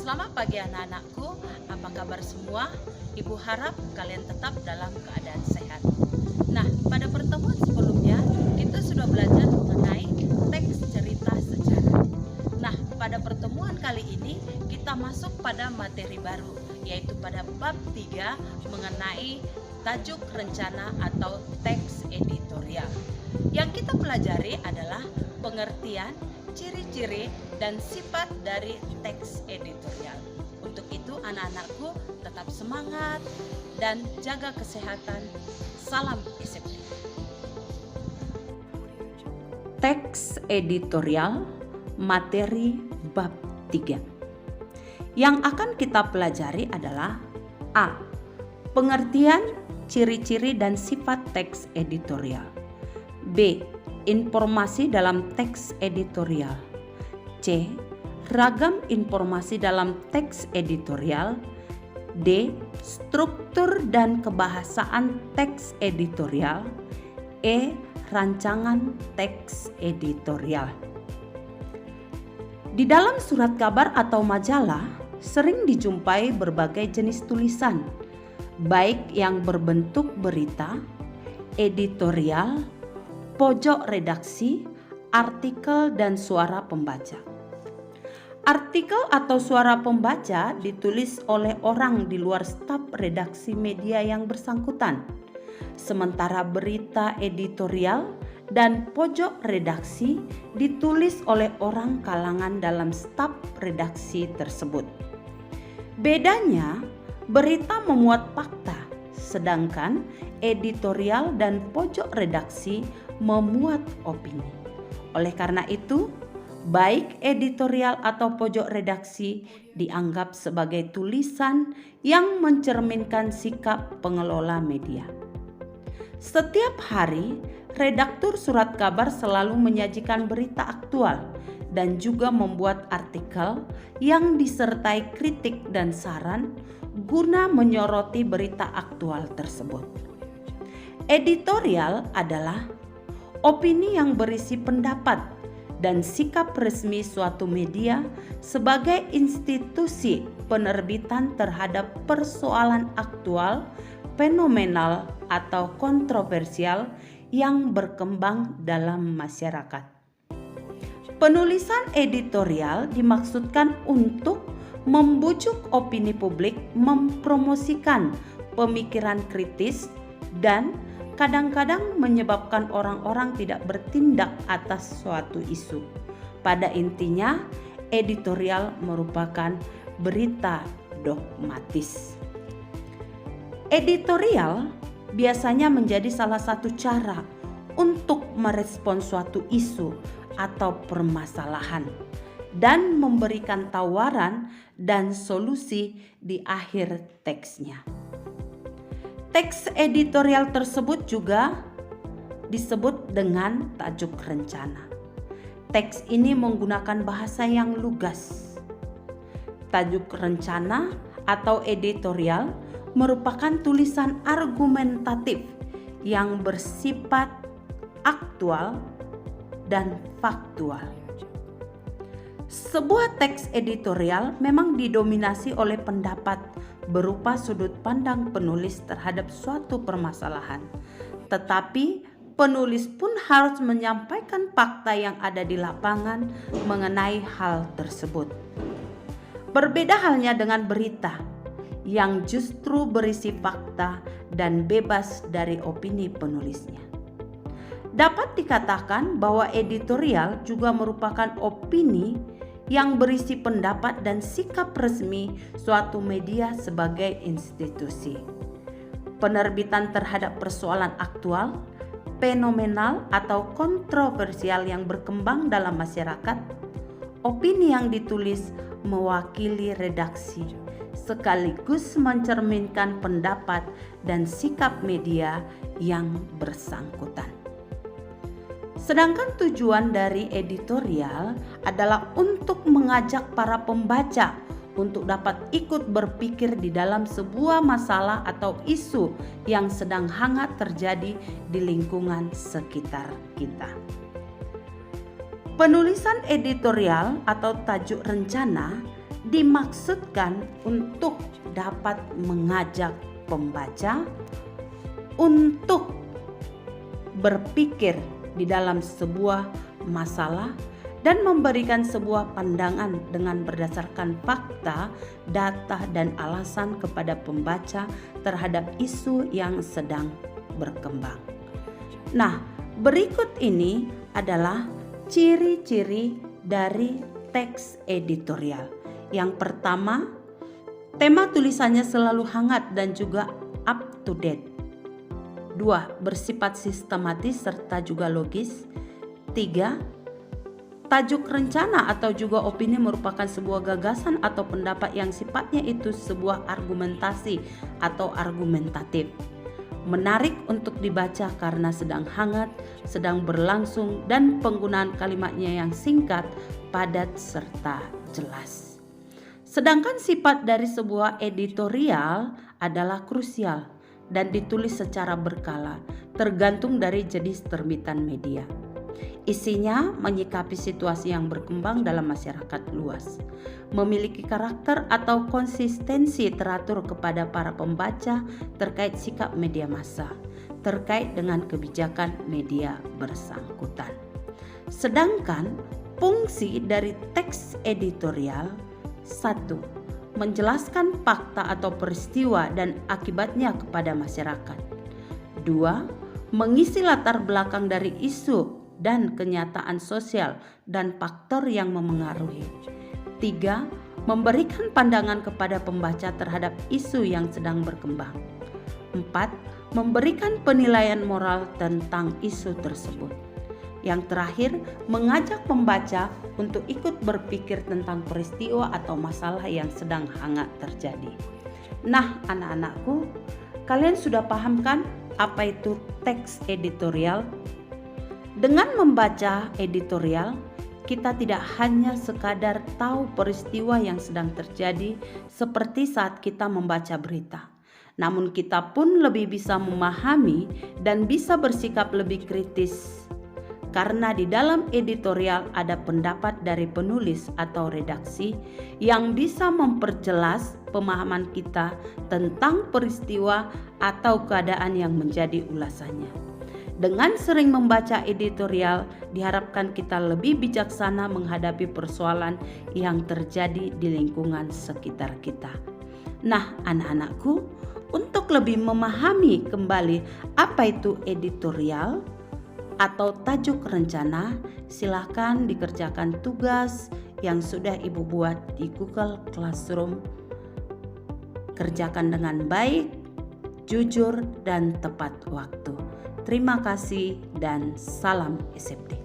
Selamat pagi anak-anakku, apa kabar semua? Ibu harap kalian tetap dalam keadaan sehat. Nah, pada pertemuan sebelumnya kita sudah belajar mengenai teks cerita sejarah. Nah, pada pertemuan kali ini kita masuk pada materi baru, yaitu pada bab 3 mengenai tajuk rencana atau teks editorial. Yang kita pelajari adalah pengertian, ciri-ciri, dan sifat dari teks editorial. Untuk itu anak-anakku tetap semangat dan jaga kesehatan. Salam disiplin. Teks editorial materi bab 3. Yang akan kita pelajari adalah A. Pengertian, ciri-ciri dan sifat teks editorial. B. Informasi dalam teks editorial. C. Ragam informasi dalam teks editorial. D. Struktur dan kebahasaan teks editorial. E. Rancangan teks editorial. Di dalam surat kabar atau majalah sering dijumpai berbagai jenis tulisan, baik yang berbentuk berita, editorial, pojok redaksi, artikel, dan suara pembaca. Artikel atau suara pembaca ditulis oleh orang di luar staf redaksi media yang bersangkutan, sementara berita editorial dan pojok redaksi ditulis oleh orang kalangan dalam staf redaksi tersebut. Bedanya, berita memuat fakta, sedangkan editorial dan pojok redaksi memuat opini. Oleh karena itu, baik editorial atau pojok redaksi dianggap sebagai tulisan yang mencerminkan sikap pengelola media. Setiap hari, redaktur surat kabar selalu menyajikan berita aktual dan juga membuat artikel yang disertai kritik dan saran guna menyoroti berita aktual tersebut. Editorial adalah opini yang berisi pendapat dan sikap resmi suatu media sebagai institusi penerbitan terhadap persoalan aktual, fenomenal, atau kontroversial yang berkembang dalam masyarakat. Penulisan editorial dimaksudkan untuk membujuk opini publik, mempromosikan pemikiran kritis, dan kadang-kadang menyebabkan orang-orang tidak bertindak atas suatu isu. Pada intinya, editorial merupakan berita dogmatis. Editorial biasanya menjadi salah satu cara untuk merespon suatu isu atau permasalahan dan memberikan tawaran dan solusi di akhir teksnya. Teks editorial tersebut juga disebut dengan tajuk rencana. Teks ini menggunakan bahasa yang lugas. Tajuk rencana atau editorial merupakan tulisan argumentatif yang bersifat aktual dan faktual. Sebuah teks editorial memang didominasi oleh pendapat berupa sudut pandang penulis terhadap suatu permasalahan. Tetapi penulis pun harus menyampaikan fakta yang ada di lapangan mengenai hal tersebut. Berbeda halnya dengan berita yang justru berisi fakta dan bebas dari opini penulisnya. Dapat dikatakan bahwa editorial juga merupakan opini yang berisi pendapat dan sikap resmi suatu media sebagai institusi. Penerbitan terhadap persoalan aktual, fenomenal atau kontroversial yang berkembang dalam masyarakat, opini yang ditulis mewakili redaksi, sekaligus mencerminkan pendapat dan sikap media yang bersangkutan. Sedangkan tujuan dari editorial adalah untuk mengajak para pembaca untuk dapat ikut berpikir di dalam sebuah masalah atau isu yang sedang hangat terjadi di lingkungan sekitar kita. Penulisan editorial atau tajuk rencana dimaksudkan untuk dapat mengajak pembaca untuk berpikir di dalam sebuah masalah dan memberikan sebuah pandangan dengan berdasarkan fakta, data, dan alasan kepada pembaca terhadap isu yang sedang berkembang. Nah, berikut ini adalah ciri-ciri dari teks editorial. Yang pertama, tema tulisannya selalu hangat dan juga up to date. 2. Bersifat sistematis serta juga logis. 3. Tajuk rencana atau juga opini merupakan sebuah gagasan atau pendapat yang sifatnya itu sebuah argumentasi atau argumentatif. Menarik untuk dibaca karena sedang hangat, sedang berlangsung, dan penggunaan kalimatnya yang singkat, padat, serta jelas. Sedangkan sifat dari sebuah editorial adalah krusial dan ditulis secara berkala, tergantung dari jenis terbitan media. Isinya menyikapi situasi yang berkembang dalam masyarakat luas, memiliki karakter atau konsistensi teratur kepada para pembaca terkait sikap media massa, terkait dengan kebijakan media bersangkutan. Sedangkan fungsi dari teks editorial: 1. Menjelaskan fakta atau peristiwa dan akibatnya kepada masyarakat. 2. Mengisi latar belakang dari isu dan kenyataan sosial dan faktor yang memengaruhi. 3. Memberikan pandangan kepada pembaca terhadap isu yang sedang berkembang. 4. Memberikan penilaian moral tentang isu tersebut. Yang terakhir, mengajak pembaca untuk ikut berpikir tentang peristiwa atau masalah yang sedang hangat terjadi. Nah, anak-anakku, kalian sudah paham kan apa itu teks editorial? Dengan membaca editorial, kita tidak hanya sekadar tahu peristiwa yang sedang terjadi seperti saat kita membaca berita, namun kita pun lebih bisa memahami dan bisa bersikap lebih kritis. Karena di dalam editorial ada pendapat dari penulis atau redaksi yang bisa memperjelas pemahaman kita tentang peristiwa atau keadaan yang menjadi ulasannya. Dengan sering membaca editorial, diharapkan kita lebih bijaksana menghadapi persoalan yang terjadi di lingkungan sekitar kita. Nah, anak-anakku, untuk lebih memahami kembali apa itu editorial atau tajuk rencana, silakan dikerjakan tugas yang sudah Ibu buat di Google Classroom. Kerjakan dengan baik, jujur, dan tepat waktu. Terima kasih dan salam SFD.